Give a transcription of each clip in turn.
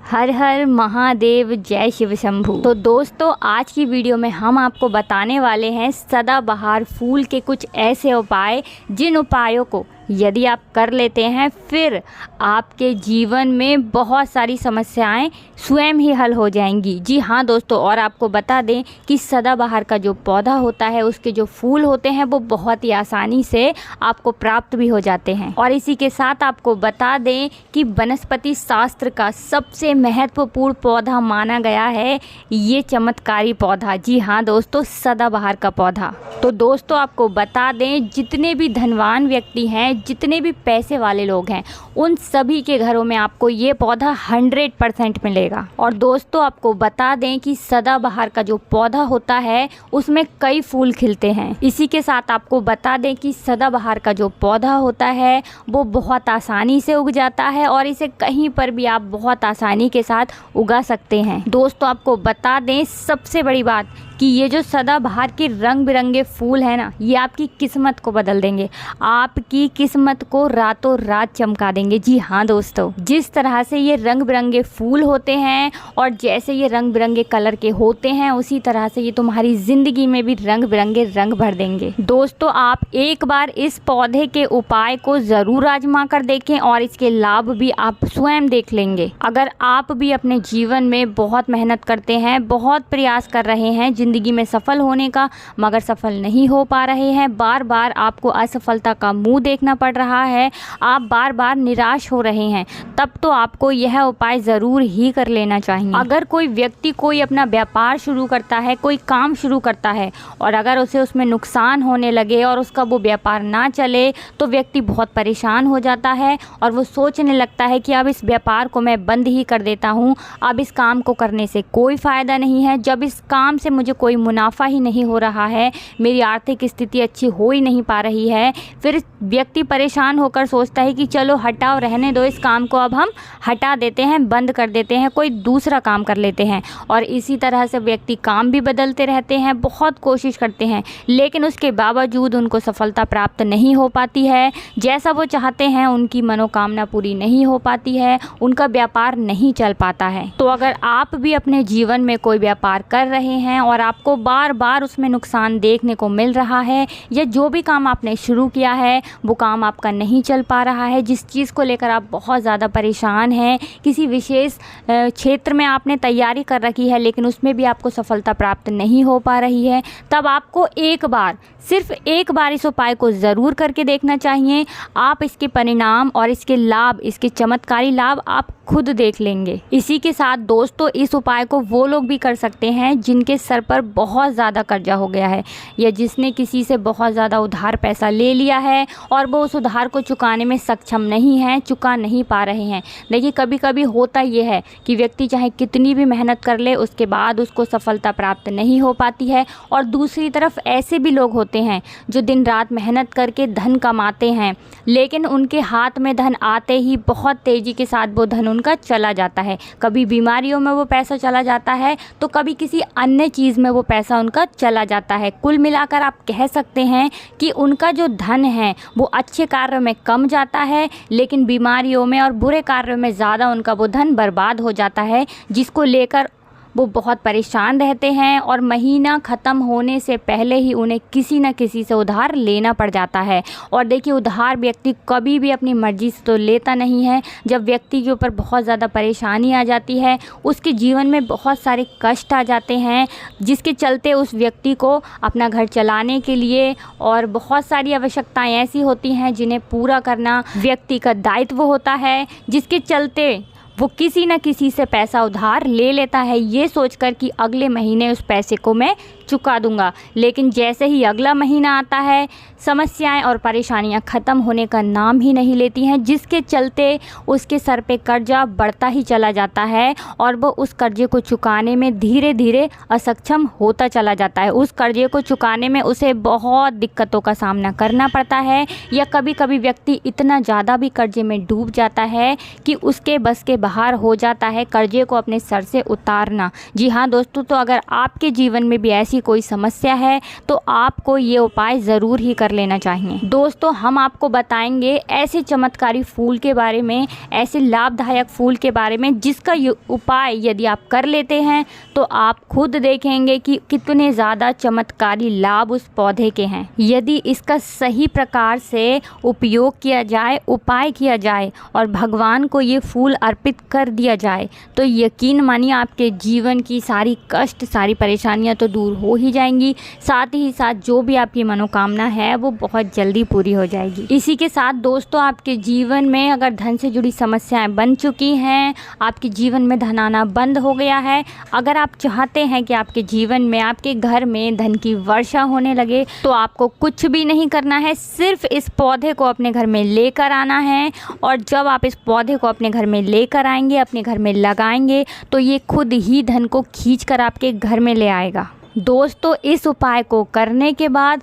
हर हर महादेव, जय शिव शंभू। तो दोस्तों, आज की वीडियो में हम आपको बताने वाले हैं सदाबहार फूल के कुछ ऐसे उपाय जिन उपायों को यदि आप कर लेते हैं फिर आपके जीवन में बहुत सारी समस्याएं स्वयं ही हल हो जाएंगी। जी हाँ दोस्तों, और आपको बता दें कि सदाबहार का जो पौधा होता है, उसके जो फूल होते हैं वो बहुत ही आसानी से आपको प्राप्त भी हो जाते हैं। और इसी के साथ आपको बता दें कि वनस्पति शास्त्र का सबसे महत्वपूर्ण पौधा माना गया है ये चमत्कारी पौधा। जी हाँ दोस्तों, सदाबहार का पौधा। तो दोस्तों, आपको बता दें जितने भी धनवान व्यक्ति हैं, जितने भी पैसे वाले लोग हैं, उन सभी के घरों में आपको ये पौधा 100% मिलेगा। और दोस्तों, आपको बता दें कि सदाबहार का जो पौधा होता है उसमें कई फूल खिलते हैं। इसी के साथ आपको बता दें कि सदाबहार का जो पौधा होता है वो बहुत आसानी से उग जाता है और इसे कहीं पर भी आप बहुत आसानी के साथ उगा सकते हैं। दोस्तों, आपको बता दें सबसे बड़ी बात कि ये जो सदाबहार के रंग बिरंगे फूल हैं ना, ये आपकी किस्मत को बदल देंगे, आपकी किस्मत को रातों रात चमका देंगे। जी हाँ दोस्तों, जिस तरह से ये रंग बिरंगे फूल होते हैं और जैसे ये रंग बिरंगे कलर के होते हैं, उसी तरह से ये तुम्हारी ज़िंदगी में भी रंग बिरंगे रंग भर देंगे। दोस्तों, आप एक बार इस पौधे के उपाय को ज़रूर आजमा कर देखें और इसके लाभ भी आप स्वयं देख लेंगे। अगर आप भी अपने जीवन में बहुत मेहनत करते हैं, बहुत प्रयास कर रहे हैं ज़िंदगी में सफल होने का, मगर सफल नहीं हो पा रहे हैं, बार बार आपको असफलता का मुंह देखना पड़ रहा है, आप बार बार निराश हो रहे हैं, तब तो आपको यह उपाय ज़रूर ही कर लेना चाहिए। अगर कोई व्यक्ति कोई अपना व्यापार शुरू करता है, कोई काम शुरू करता है और अगर उसे उसमें नुकसान होने लगे और उसका वो व्यापार ना चले तो व्यक्ति बहुत परेशान हो जाता है और वो सोचने लगता है कि अब इस व्यापार को मैं बंद ही कर देता हूँ, अब इस काम को करने से कोई फ़ायदा नहीं है, जब इस काम से मुझे कोई मुनाफा ही नहीं हो रहा है, मेरी आर्थिक स्थिति अच्छी हो ही नहीं पा रही है। फिर व्यक्ति परेशान होकर सोचता है कि चलो हटाओ, रहने दो, इस काम को अब हम हटा देते हैं, बंद कर देते हैं, कोई दूसरा काम कर लेते हैं। और इसी तरह से व्यक्ति काम भी बदलते रहते हैं, बहुत कोशिश करते हैं, लेकिन उसके बावजूद उनको सफलता प्राप्त नहीं हो पाती है। जैसा वो चाहते हैं उनकी मनोकामना पूरी नहीं हो पाती है, उनका व्यापार नहीं चल पाता है। तो अगर आप भी अपने जीवन में कोई व्यापार कर रहे हैं और आपको बार बार उसमें नुकसान देखने को मिल रहा है, या जो भी काम आपने शुरू किया है वो काम आपका नहीं चल पा रहा है, जिस चीज़ को लेकर आप बहुत ज़्यादा परेशान हैं, किसी विशेष क्षेत्र में आपने तैयारी कर रखी है लेकिन उसमें भी आपको सफलता प्राप्त नहीं हो पा रही है, तब आपको एक बार, सिर्फ एक बार इस उपाय को ज़रूर करके देखना चाहिए। आप इसके परिणाम और इसके लाभ, इसके चमत्कारी लाभ आप खुद देख लेंगे। इसी के साथ दोस्तों, इस उपाय को वो लोग भी कर सकते हैं जिनके सर पर बहुत ज़्यादा कर्जा हो गया है, या जिसने किसी से बहुत ज़्यादा उधार पैसा ले लिया है और वो उस उधार को चुकाने में सक्षम नहीं है, चुका नहीं पा रहे हैं। देखिए, कभी कभी होता ये है कि व्यक्ति चाहे कितनी भी मेहनत कर ले, उसके बाद उसको सफलता प्राप्त नहीं हो पाती है। और दूसरी तरफ ऐसे भी लोग होते हैं जो दिन रात मेहनत करके धन कमाते हैं, लेकिन उनके हाथ में धन आते ही बहुत तेज़ी के साथ वो धन उनका चला जाता है। कभी बीमारियों में वो पैसा चला जाता है तो कभी किसी अन्य चीज़ में वो पैसा उनका चला जाता है। कुल मिलाकर आप कह सकते हैं कि उनका जो धन है वो अच्छे कार्यों में कम जाता है, लेकिन बीमारियों में और बुरे कार्यों में ज़्यादा उनका वो धन बर्बाद हो जाता है, जिसको लेकर वो बहुत परेशान रहते हैं और महीना ख़त्म होने से पहले ही उन्हें किसी न किसी से उधार लेना पड़ जाता है। और देखिए, उधार व्यक्ति कभी भी अपनी मर्ज़ी से तो लेता नहीं है। जब व्यक्ति के ऊपर बहुत ज़्यादा परेशानी आ जाती है, उसके जीवन में बहुत सारे कष्ट आ जाते हैं, जिसके चलते उस व्यक्ति को अपना घर चलाने के लिए और बहुत सारी आवश्यकताएँ ऐसी होती हैं जिन्हें पूरा करना व्यक्ति का दायित्व होता है, जिसके चलते वो किसी न किसी से पैसा उधार ले लेता है, ये सोचकर कि अगले महीने उस पैसे को मैं चुका दूंगा। लेकिन जैसे ही अगला महीना आता है, समस्याएं और परेशानियां ख़त्म होने का नाम ही नहीं लेती हैं, जिसके चलते उसके सर पे कर्जा बढ़ता ही चला जाता है और वो उस कर्जे को चुकाने में धीरे धीरे असक्षम होता चला जाता है। उस कर्जे को चुकाने में उसे बहुत दिक्कतों का सामना करना पड़ता है, या कभी कभी व्यक्ति इतना ज़्यादा भी कर्जे में डूब जाता है कि उसके बस के बाहर हो जाता है कर्जे को अपने सर से उतारना। जी हाँ दोस्तों, तो अगर आपके जीवन में भी ऐसी की कोई समस्या है तो आपको ये उपाय ज़रूर ही कर लेना चाहिए। दोस्तों, हम आपको बताएंगे ऐसे चमत्कारी फूल के बारे में, ऐसे लाभदायक फूल के बारे में जिसका उपाय यदि आप कर लेते हैं तो आप खुद देखेंगे कि कितने ज़्यादा चमत्कारी लाभ उस पौधे के हैं। यदि इसका सही प्रकार से उपयोग किया जाए, उपाय किया जाए और भगवान को ये फूल अर्पित कर दिया जाए तो यकीन मानिए आपके जीवन की सारी कष्ट, सारी परेशानियां तो दूर हो ही जाएंगी, साथ ही साथ जो भी आपकी मनोकामना है वो बहुत जल्दी पूरी हो जाएगी। इसी के साथ दोस्तों, आपके जीवन में अगर धन से जुड़ी समस्याएं बन चुकी हैं, आपके जीवन में धन आना बंद हो गया है, अगर आप चाहते हैं कि आपके जीवन में, आपके घर में धन की वर्षा होने लगे तो आपको कुछ भी नहीं करना है, सिर्फ इस पौधे को अपने घर में लेकर आना है। और जब आप इस पौधे को अपने घर में लेकर आएंगे, अपने घर में लगाएंगे तो ये खुद ही धन को खींचकर आपके घर में ले आएगा। दोस्तों, इस उपाय को करने के बाद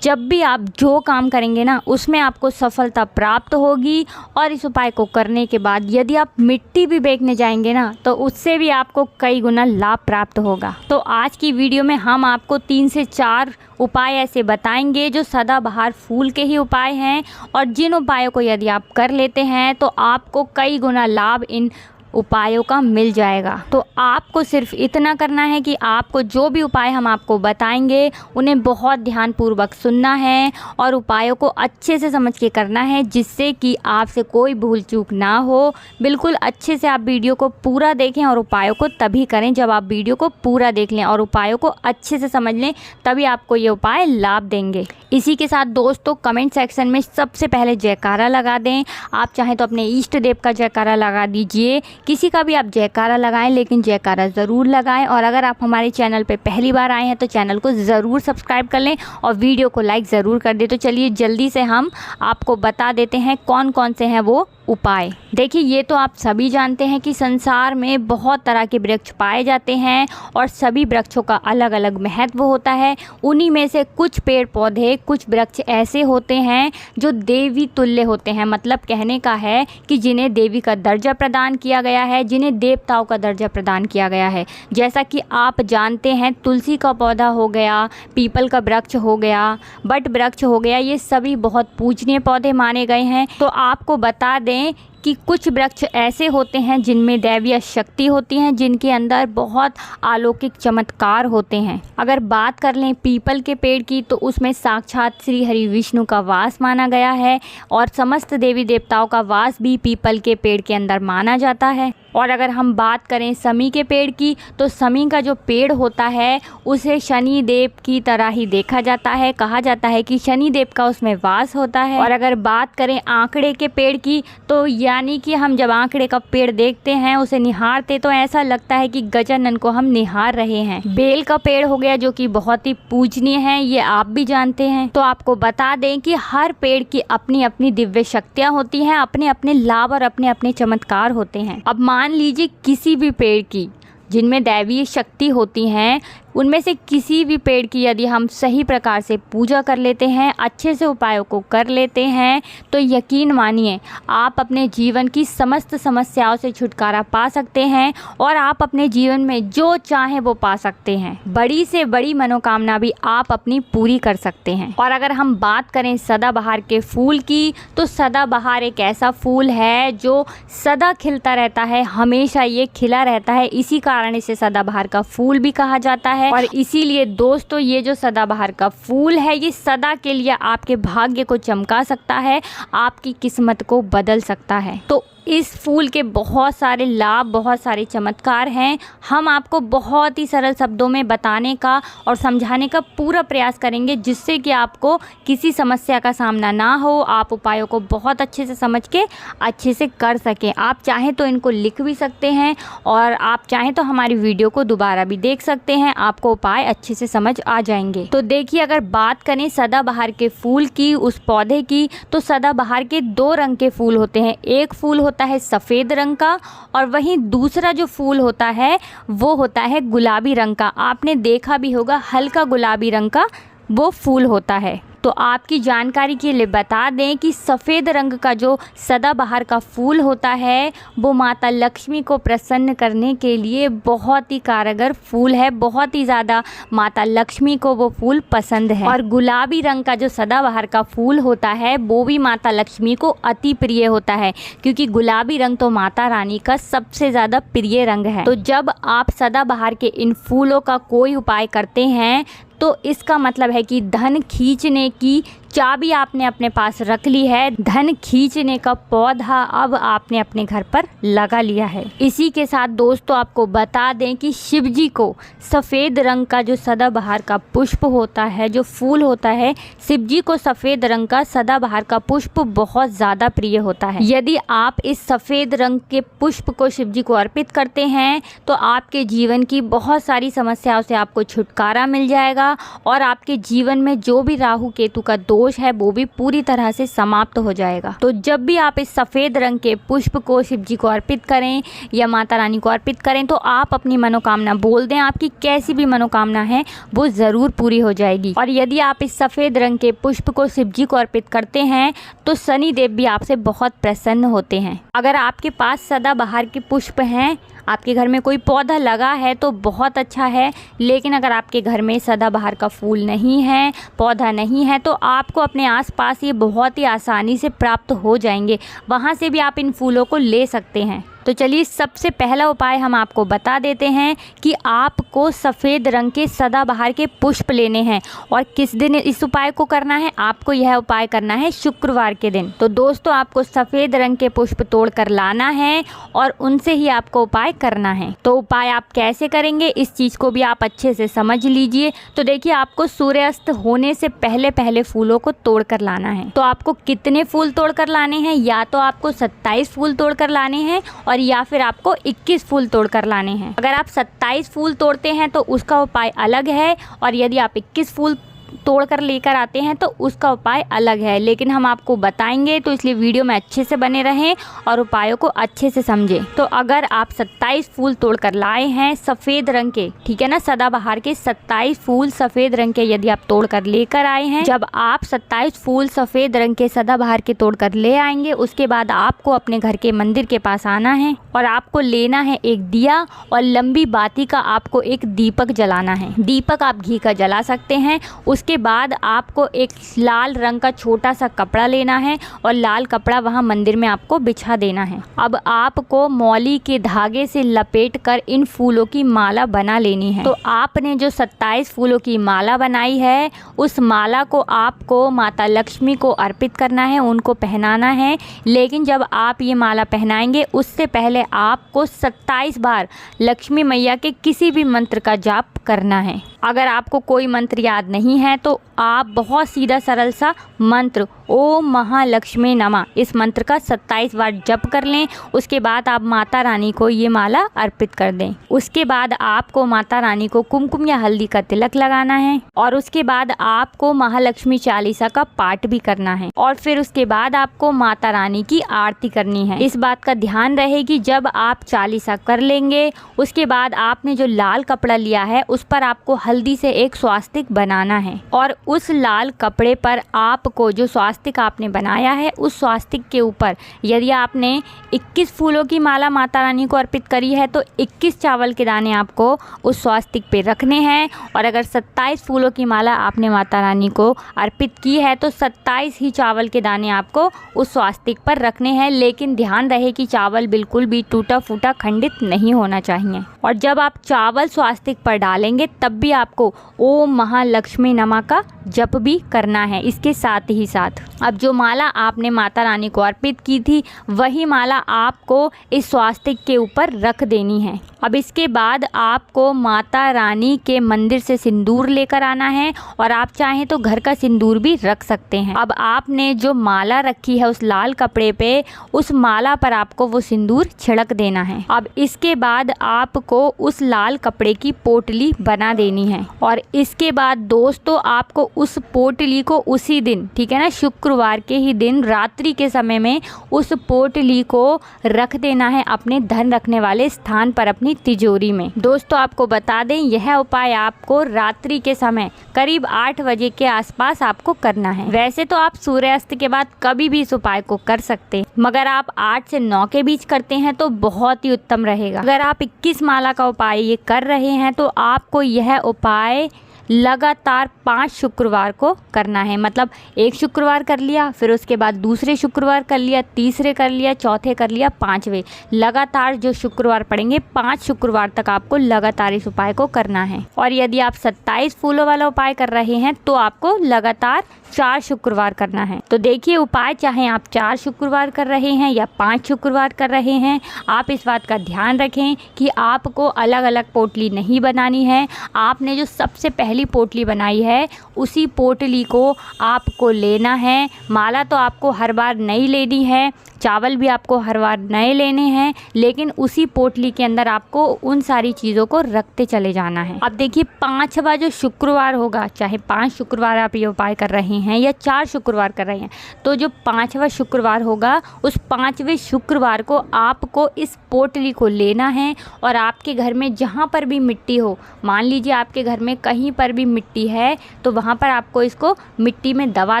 जब भी आप जो काम करेंगे ना उसमें आपको सफलता प्राप्त होगी। और इस उपाय को करने के बाद यदि आप मिट्टी भी बेचने जाएंगे ना तो उससे भी आपको कई गुना लाभ प्राप्त होगा। तो आज की वीडियो में हम आपको 3 से 4 उपाय ऐसे बताएंगे जो सदाबहार फूल के ही उपाय हैं, और जिन उपायों को यदि आप कर लेते हैं तो आपको कई गुना लाभ इन उपायों का मिल जाएगा। तो आपको सिर्फ इतना करना है कि आपको जो भी उपाय हम आपको बताएंगे उन्हें बहुत ध्यानपूर्वक सुनना है और उपायों को अच्छे से समझ के करना है, जिससे कि आपसे कोई भूल चूक ना हो। बिल्कुल अच्छे से आप वीडियो को पूरा देखें और उपायों को तभी करें जब आप वीडियो को पूरा देख लें और उपायों को अच्छे से समझ लें, तभी आपको ये उपाय लाभ देंगे। इसी के साथ दोस्तों, कमेंट सेक्शन में सबसे पहले जयकारा लगा दें। आप चाहें तो अपने इष्ट देव का जयकारा लगा दीजिए, किसी का भी आप जयकारा लगाएं, लेकिन जयकारा ज़रूर लगाएं। और अगर आप हमारे चैनल पे पहली बार आए हैं तो चैनल को ज़रूर सब्सक्राइब कर लें और वीडियो को लाइक ज़रूर कर दें। तो चलिए जल्दी से हम आपको बता देते हैं कौन कौन से हैं वो उपाय। देखिए, ये तो आप सभी जानते हैं कि संसार में बहुत तरह के वृक्ष पाए जाते हैं और सभी वृक्षों का अलग अलग महत्व होता है। उन्हीं में से कुछ पेड़ पौधे, कुछ वृक्ष ऐसे होते हैं जो देवी तुल्य होते हैं। मतलब कहने का है कि जिन्हें देवी का दर्जा प्रदान किया गया है, जिन्हें देवताओं का दर्जा प्रदान किया गया है। जैसा कि आप जानते हैं, तुलसी का पौधा हो गया, पीपल का वृक्ष हो गया, बट वृक्ष हो गया, ये सभी बहुत पूजनीय पौधे माने गए हैं। तो आपको बता दें कि कुछ वृक्ष ऐसे होते हैं जिनमें दैवीय शक्ति होती है, जिनके अंदर बहुत अलौकिक चमत्कार होते हैं। अगर बात कर लें पीपल के पेड़ की तो उसमें साक्षात श्री हरि विष्णु का वास माना गया है और समस्त देवी देवताओं का वास भी पीपल के पेड़ के अंदर माना जाता है। और अगर हम बात करें समी के पेड़ की तो समी का जो पेड़ होता है उसे शनि देव की तरह ही देखा जाता है। कहा जाता है कि शनि देव का उसमें वास होता है। और अगर बात करें आंकड़े के पेड़ की तो यानी कि हम जब आंकड़े का पेड़ देखते हैं, उसे निहारते तो ऐसा लगता है कि गजानन को हम निहार रहे हैं। बेल का पेड़ हो गया जो कि बहुत ही पूजनीय है, ये आप भी जानते हैं। तो आपको बता दें कि हर पेड़ की अपनी अपनी दिव्य शक्तियाँ होती हैं, अपने अपने लाभ और अपने अपने चमत्कार होते हैं। अब मान लीजिए किसी भी पेड़ की जिनमें दैवीय शक्ति होती हैं, उनमें से किसी भी पेड़ की यदि हम सही प्रकार से पूजा कर लेते हैं, अच्छे से उपायों को कर लेते हैं, तो यकीन मानिए आप अपने जीवन की समस्त समस्याओं से छुटकारा पा सकते हैं और आप अपने जीवन में जो चाहें वो पा सकते हैं। बड़ी से बड़ी मनोकामना भी आप अपनी पूरी कर सकते हैं। और अगर हम बात करें सदाबहार के फूल की तो सदाबहार एक ऐसा फूल है जो सदा खिलता रहता है, हमेशा ये खिला रहता है। इसी कारण इसे सदाबहार का फूल भी कहा जाता है। और इसीलिए दोस्तों, ये जो सदाबहार का फूल है ये सदा के लिए आपके भाग्य को चमका सकता है, आपकी किस्मत को बदल सकता है। तो इस फूल के बहुत सारे लाभ, बहुत सारे चमत्कार हैं। हम आपको बहुत ही सरल शब्दों में बताने का और समझाने का पूरा प्रयास करेंगे, जिससे कि आपको किसी समस्या का सामना ना हो, आप उपायों को बहुत अच्छे से समझ के अच्छे से कर सकें। आप चाहें तो इनको लिख भी सकते हैं और आप चाहें तो हमारी वीडियो को दोबारा भी देख सकते हैं, आपको उपाय अच्छे से समझ आ जाएंगे। तो देखिए, अगर बात करें सदाबहार के फूल की, उस पौधे की, तो सदाबहार के 2 रंग के फूल होते हैं। एक फूल होता है सफ़ेद रंग का और वहीं दूसरा जो फूल होता है वो होता है गुलाबी रंग का। आपने देखा भी होगा, हल्का गुलाबी रंग का वो फूल होता है। तो आपकी जानकारी के लिए बता दें कि सफ़ेद रंग का जो सदाबहार का फूल होता है वो माता लक्ष्मी को प्रसन्न करने के लिए बहुत ही कारगर फूल है। बहुत ही ज़्यादा माता लक्ष्मी को वो फूल पसंद है। और गुलाबी रंग का जो सदाबहार का फूल होता है वो भी माता लक्ष्मी को अति प्रिय होता है, क्योंकि गुलाबी रंग तो माता रानी का सबसे ज़्यादा प्रिय रंग है। तो जब आप सदाबहार के इन फूलों का कोई उपाय करते हैं तो इसका मतलब है कि धन खींचने की चाबी आपने अपने पास रख ली है, धन खींचने का पौधा अब आपने अपने घर पर लगा लिया है। इसी के साथ दोस्तों आपको बता दें कि शिव जी को सफ़ेद रंग का जो सदाबहार का पुष्प होता है, जो फूल होता है, शिव जी को सफ़ेद रंग का सदाबहार का पुष्प बहुत ज़्यादा प्रिय होता है। यदि आप इस सफ़ेद रंग के पुष्प को शिव जी को अर्पित करते हैं तो आपके जीवन की बहुत सारी समस्याओं से आपको छुटकारा मिल जाएगा और आपके जीवन में जो भी राहु केतु का दोष है वो भी पूरी तरह से समाप्त हो जाएगा। तो जब भी आप इस सफ़ेद रंग के पुष्प को शिव जी को अर्पित करें या माता रानी को अर्पित करें तो आप अपनी मनोकामना बोल दें, आपकी कैसी भी मनोकामना है वो ज़रूर पूरी हो जाएगी। और यदि आप इस सफ़ेद रंग के पुष्प को शिव जी को अर्पित करते हैं तो शनि देव भी आपसे बहुत प्रसन्न होते हैं। अगर आपके पास सदाबहार के पुष्प हैं, आपके घर में कोई पौधा लगा है तो बहुत अच्छा है, लेकिन अगर आपके घर में सदाबहार का फूल नहीं है, पौधा नहीं है, तो आपको अपने आसपास ये बहुत ही आसानी से प्राप्त हो जाएंगे। वहाँ से भी आप इन फूलों को ले सकते हैं। तो चलिए सबसे पहला उपाय हम आपको बता देते हैं कि आपको सफ़ेद रंग के सदाबहार के पुष्प लेने हैं। और किस दिन इस उपाय को करना है? आपको यह उपाय करना है शुक्रवार के दिन। तो दोस्तों आपको सफ़ेद रंग के पुष्प तोड़ कर लाना है और उनसे ही आपको उपाय करना है। तो उपाय आप कैसे करेंगे इस चीज़ को भी आप अच्छे से समझ लीजिए। तो देखिए, आपको सूर्यास्त होने से पहले पहले फूलों को तोड़ कर लाना है। तो आपको कितने फूल तोड़ कर लाने हैं? या तो आपको 27 फूल तोड़ कर लाने हैं और या फिर आपको 21 फूल तोड़कर लाने हैं। अगर आप 27 फूल तोड़ते हैं तो उसका उपाय अलग है, और यदि आप 21 फूल तोड़कर लेकर आते हैं तो उसका उपाय अलग है। लेकिन हम आपको बताएंगे, तो इसलिए वीडियो में अच्छे से बने रहें और उपायों को अच्छे से समझें। तो अगर आप 27 फूल तोड़कर लाए हैं सफ़ेद रंग के, ठीक है ना, सदाबहार के 27 फूल सफ़ेद रंग के यदि आप तोड़कर लेकर आए हैं, जब आप 27 फूल सफ़ेद रंग के सदाबहार के तोड़कर ले आएंगे उसके बाद आपको अपने घर के मंदिर के पास आना है और आपको लेना है एक दिया और लंबी बाती का आपको एक दीपक जलाना है। दीपक आप घी का जला सकते हैं। उसके बाद आपको एक लाल रंग का छोटा सा कपड़ा लेना है और लाल कपड़ा वहाँ मंदिर में आपको बिछा देना है। अब आपको मौली के धागे से लपेटकर इन फूलों की माला बना लेनी है। तो आपने जो 27 फूलों की माला बनाई है उस माला को आपको माता लक्ष्मी को अर्पित करना है, उनको पहनाना है। लेकिन जब आप ये माला पहनाएंगे उससे पहले आपको 27 बार लक्ष्मी मैया के किसी भी मंत्र का जाप करना है। अगर आपको कोई मंत्र याद नहीं है तो आप बहुत सीधा सरल सा मंत्र ओम महालक्ष्मी नमः, इस मंत्र का 27 बार जप कर लें। उसके बाद आप माता रानी को ये माला अर्पित कर दें। उसके बाद आपको माता रानी को कुमकुम या हल्दी का तिलक लगाना है और उसके बाद आपको महालक्ष्मी चालीसा का पाठ भी करना है और फिर उसके बाद आपको माता रानी की आरती करनी है। इस बात का ध्यान रहे कि जब आप चालीसा कर लेंगे उसके बाद आपने जो लाल कपड़ा लिया है उस पर आपको हल्दी से एक स्वास्तिक बनाना है और उस लाल कपड़े पर आपको जो स्वास्तिक आपने बनाया है उस स्वास्तिक के ऊपर यदि आपने 21 फूलों की माला माता रानी को अर्पित करी है तो 21 चावल के दाने आपको उस स्वास्तिक पे रखने हैं। और अगर 27 फूलों की माला आपने माता रानी को अर्पित की है तो 27 ही चावल के दाने आपको उस स्वास्तिक पर रखने हैं। लेकिन ध्यान रहे कि चावल बिल्कुल भी टूटा फूटा खंडित नहीं होना चाहिए। और जब आप चावल स्वास्तिक पर डालेंगे तब भी आपको ओम महालक्ष्मी नमः का जप भी करना है इसके साथ ही साथ। अब जो माला आपने माता रानी को अर्पित की थी वही माला आपको इस स्वास्तिक के ऊपर रख देनी है। अब इसके बाद आपको माता रानी के मंदिर से सिंदूर लेकर आना है और आप चाहें तो घर का सिंदूर भी रख सकते हैं। अब आपने जो माला रखी है उस लाल कपड़े पे उस माला पर आपको वो सिंदूर छिड़क देना है। अब इसके बाद आपको उस लाल कपड़े की पोटली बना देनी है और इसके बाद दोस्तों आपको उस पोटली को उसी दिन, ठीक है ना, शुक्रवार के ही दिन रात्रि के समय में उस पोटली को रख देना है अपने धन रखने वाले स्थान पर, अपनी तिजोरी में। दोस्तों आपको बता दें, यह उपाय आपको रात्रि के समय करीब 8 बजे के आसपास आपको करना है। वैसे तो आप सूर्यास्त के बाद कभी भी इस उपाय को कर सकते हैं, मगर आप 8 से 9 के बीच करते हैं तो बहुत ही उत्तम रहेगा। अगर आप 21 माला का उपाय ये कर रहे हैं तो आपको यह उपाय लगातार 5 शुक्रवार को करना है। मतलब एक शुक्रवार कर लिया, फिर उसके बाद दूसरे शुक्रवार कर लिया, तीसरे कर लिया, चौथे कर लिया, 5वें, लगातार जो शुक्रवार पड़ेंगे 5 शुक्रवार तक आपको लगातार इस उपाय को करना है। और यदि आप 27 फूलों वाला उपाय कर रहे हैं तो आपको लगातार 4 शुक्रवार करना है। तो देखिए उपाय, चाहे आप 4 शुक्रवार कर रहे हैं या 5 शुक्रवार कर रहे हैं, आप इस बात का ध्यान रखें कि आपको अलग अलग पोटली नहीं बनानी है। आपने जो सबसे पहली पोटली बनाई है उसी पोटली को आपको लेना है। माला तो आपको हर बार नई लेनी है, चावल भी आपको हर बार नए लेने हैं, लेकिन उसी पोटली के अंदर आपको उन सारी चीज़ों को रखते चले जाना है। अब देखिए 5वां जो शुक्रवार होगा, चाहे 5 शुक्रवार आप ये उपाय कर रहे हैं या 4 शुक्रवार कर रहे हैं, तो जो 5वां शुक्रवार होगा उस 5वें शुक्रवार को आपको इस पोटली को लेना है और आपके घर में जहाँ पर भी मिट्टी हो, मान लीजिए आपके घर में कहीं पर भी मिट्टी है तो वहाँ पर आपको इसको मिट्टी में दबा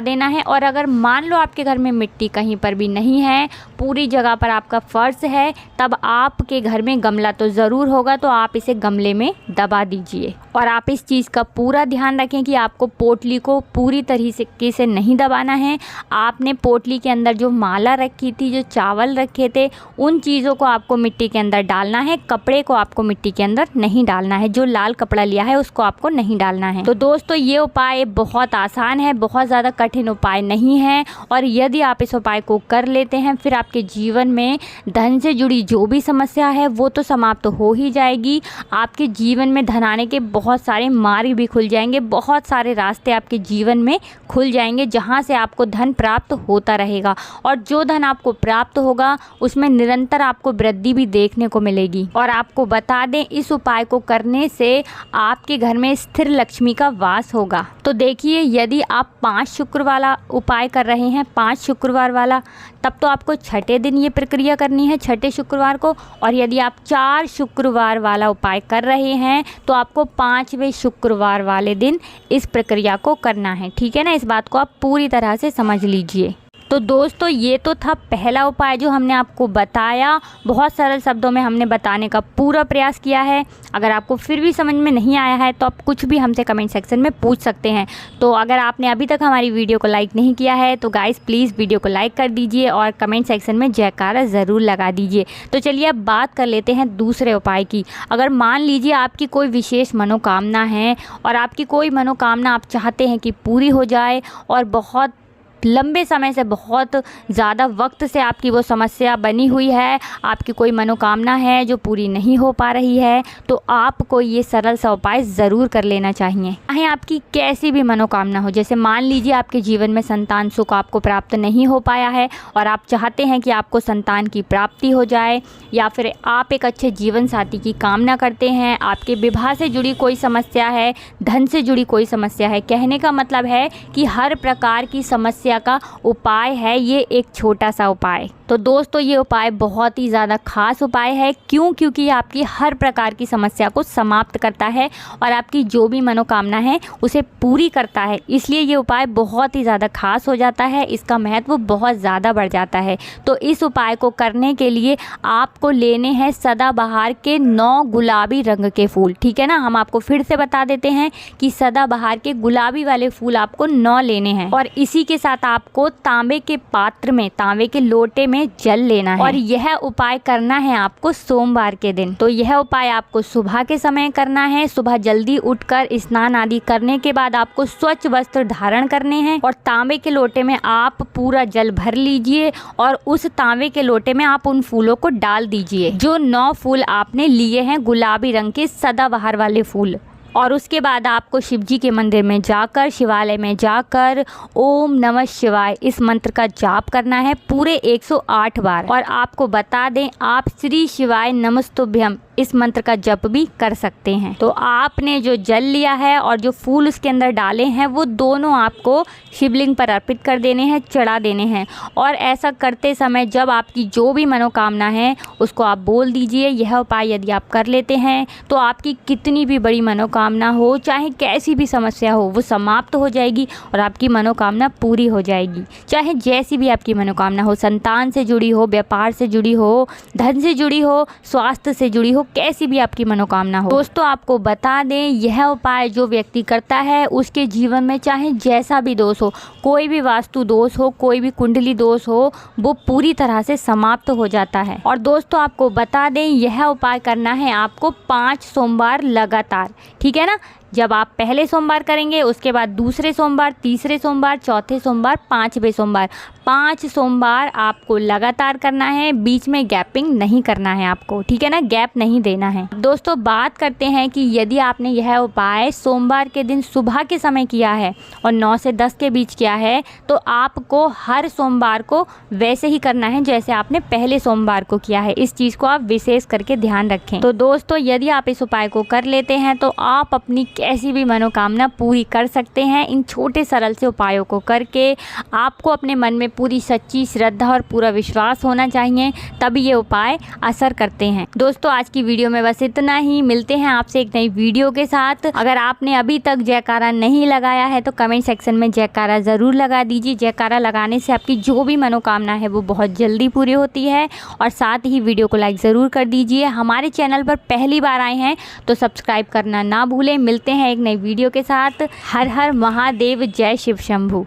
देना है। और अगर मान लो आपके घर में मिट्टी कहीं पर भी नहीं है, पूरी जगह पर आपका फर्श है, तब आपके घर में गमला तो ज़रूर होगा, तो आप इसे गमले में दबा दीजिए। और आप इस चीज़ का पूरा ध्यान रखें कि आपको पोटली को पूरी तरीके से नहीं दबाना है। आपने पोटली के अंदर जो माला रखी थी, जो चावल रखे थे, उन चीज़ों को आपको मिट्टी के अंदर डालना है। कपड़े को आपको मिट्टी के अंदर नहीं डालना है, जो लाल कपड़ा लिया है उसको आपको नहीं डालना है। तो दोस्तों ये उपाय बहुत आसान है, बहुत ज़्यादा कठिन उपाय नहीं है। और यदि आप इस उपाय को कर लेते हैं फिर आपके जीवन में धन से जुड़ी जो भी समस्या है वो तो समाप्त हो ही जाएगी। आपके जीवन में धन आने के बहुत सारे मार्ग भी खुल जाएंगे, बहुत सारे रास्ते आपके जीवन में खुल जाएंगे जहां से आपको धन प्राप्त होता रहेगा। और जो धन आपको प्राप्त होगा उसमें निरंतर आपको वृद्धि भी देखने को मिलेगी। और आपको बता दें, इस उपाय को करने से आपके घर में स्थिर लक्ष्मी का वास होगा। तो देखिए यदि आप 5 शुक्रवार वाला उपाय कर रहे हैं, 5 शुक्रवार वाला, तब तो आपको छठे दिन ये प्रक्रिया करनी है, छठे शुक्रवार को। और यदि आप 4 शुक्रवार वाला उपाय कर रहे हैं तो आपको 5वें शुक्रवार वाले दिन इस प्रक्रिया को करना है। ठीक है ना, इस बात को आप पूरी तरह से समझ लीजिए। तो दोस्तों ये तो था पहला उपाय जो हमने आपको बताया। बहुत सरल शब्दों में हमने बताने का पूरा प्रयास किया है। अगर आपको फिर भी समझ में नहीं आया है तो आप कुछ भी हमसे कमेंट सेक्शन में पूछ सकते हैं। तो अगर आपने अभी तक हमारी वीडियो को लाइक नहीं किया है तो गाइस प्लीज़ वीडियो को लाइक कर दीजिए और कमेंट सेक्शन में जयकारा ज़रूर लगा दीजिए। तो चलिए अब बात कर लेते हैं दूसरे उपाय की। अगर मान लीजिए आपकी कोई विशेष मनोकामना है और आपकी कोई मनोकामना आप चाहते हैं कि पूरी हो जाए और बहुत लंबे समय से, बहुत ज़्यादा वक्त से आपकी वो समस्या बनी हुई है, आपकी कोई मनोकामना है जो पूरी नहीं हो पा रही है, तो आपको ये सरल सा उपाय ज़रूर कर लेना चाहिए। चाहे आपकी कैसी भी मनोकामना हो, जैसे मान लीजिए आपके जीवन में संतान सुख आपको प्राप्त नहीं हो पाया है और आप चाहते हैं कि आपको संतान की प्राप्ति हो जाए, या फिर आप एक अच्छे जीवन साथी की कामना करते हैं, आपके विवाह से जुड़ी कोई समस्या है, धन से जुड़ी कोई समस्या है। कहने का मतलब है कि हर प्रकार की समस्या का उपाय है ये एक छोटा सा उपाय। तो दोस्तों ये उपाय बहुत ही ज़्यादा खास उपाय है। क्यों? क्योंकि ये आपकी हर प्रकार की समस्या को समाप्त करता है और आपकी जो भी मनोकामना है उसे पूरी करता है। इसलिए ये उपाय बहुत ही ज़्यादा खास हो जाता है, इसका महत्व बहुत ज़्यादा बढ़ जाता है। तो इस उपाय को करने के लिए आपको लेने हैं सदाबहार के 9 गुलाबी रंग के फूल। ठीक है ना, हम आपको फिर से बता देते हैं कि सदाबहार के गुलाबी वाले फूल आपको 9 लेने हैं। और इसी के साथ आपको तांबे के पात्र में, तांबे के लोटे में जल लेना है। और यह उपाय करना है आपको सोमवार के दिन। तो यह उपाय आपको सुबह के समय करना है। सुबह जल्दी उठकर स्नान आदि करने के बाद आपको स्वच्छ वस्त्र धारण करने हैं और तांबे के लोटे में आप पूरा जल भर लीजिए और उस तांबे के लोटे में आप उन फूलों को डाल दीजिए, जो 9 फूल आपने लिए हैं, गुलाबी रंग के सदाबहार वाले फूल। और उसके बाद आपको शिव जी के मंदिर में जाकर, शिवालय में जाकर ओम नमः शिवाय इस मंत्र का जाप करना है पूरे 108 बार। और आपको बता दें, आप श्री शिवाय नमस्तुभ्यम इस मंत्र का जप भी कर सकते हैं। तो आपने जो जल लिया है और जो फूल उसके अंदर डाले हैं वो दोनों आपको शिवलिंग पर अर्पित कर देने हैं, चढ़ा देने हैं। और ऐसा करते समय जब आपकी जो भी मनोकामना है उसको आप बोल दीजिए। यह उपाय यदि आप कर लेते हैं तो आपकी कितनी भी बड़ी मनोकामना हो, चाहे कैसी भी समस्या हो, वो समाप्त हो जाएगी और आपकी मनोकामना पूरी हो जाएगी। चाहे जैसी भी आपकी मनोकामना हो, संतान से जुड़ी हो, व्यापार से जुड़ी हो, धन से जुड़ी हो, स्वास्थ्य से जुड़ी हो, कैसी भी आपकी मनोकामना हो। दोस्तों आपको बता दें, यह उपाय जो व्यक्ति करता है उसके जीवन में चाहे जैसा भी दोष हो, कोई भी वास्तु दोष हो, कोई भी कुंडली दोष हो, वो पूरी तरह से समाप्त हो जाता है। और दोस्तों आपको बता दें, यह उपाय करना है आपको 5 सोमवार लगातार, ठीक है ना। जब आप पहले सोमवार करेंगे, उसके बाद दूसरे सोमवार, तीसरे सोमवार, चौथे सोमवार, 5वें सोमवार, 5 सोमवार आपको लगातार करना है। बीच में गैपिंग नहीं करना है आपको, ठीक है ना, गैप नहीं देना है। दोस्तों बात करते हैं कि यदि आपने यह उपाय सोमवार के दिन सुबह के समय किया है और 9 से 10 के बीच किया है, तो आपको हर सोमवार को वैसे ही करना है जैसे आपने पहले सोमवार को किया है। इस चीज़ को आप विशेष करके ध्यान रखें। तो दोस्तों यदि आप इस उपाय को कर लेते हैं तो आप अपनी कैसी भी मनोकामना पूरी कर सकते हैं। इन छोटे सरल से उपायों को करके आपको अपने मन में पूरी सच्ची श्रद्धा और पूरा विश्वास होना चाहिए, तभी ये उपाय असर करते हैं। दोस्तों आज की वीडियो में बस इतना ही। मिलते हैं आपसे एक नई वीडियो के साथ। अगर आपने अभी तक जयकारा नहीं लगाया है तो कमेंट सेक्शन में जयकारा ज़रूर लगा दीजिए। जयकारा लगाने से आपकी जो भी मनोकामना है वो बहुत जल्दी पूरी होती है। और साथ ही वीडियो को लाइक ज़रूर कर दीजिए। हमारे चैनल पर पहली बार आए हैं तो सब्सक्राइब करना ना भूलें। मिलते हैं एक नई वीडियो के साथ। हर हर महादेव, जय शिव शंभू।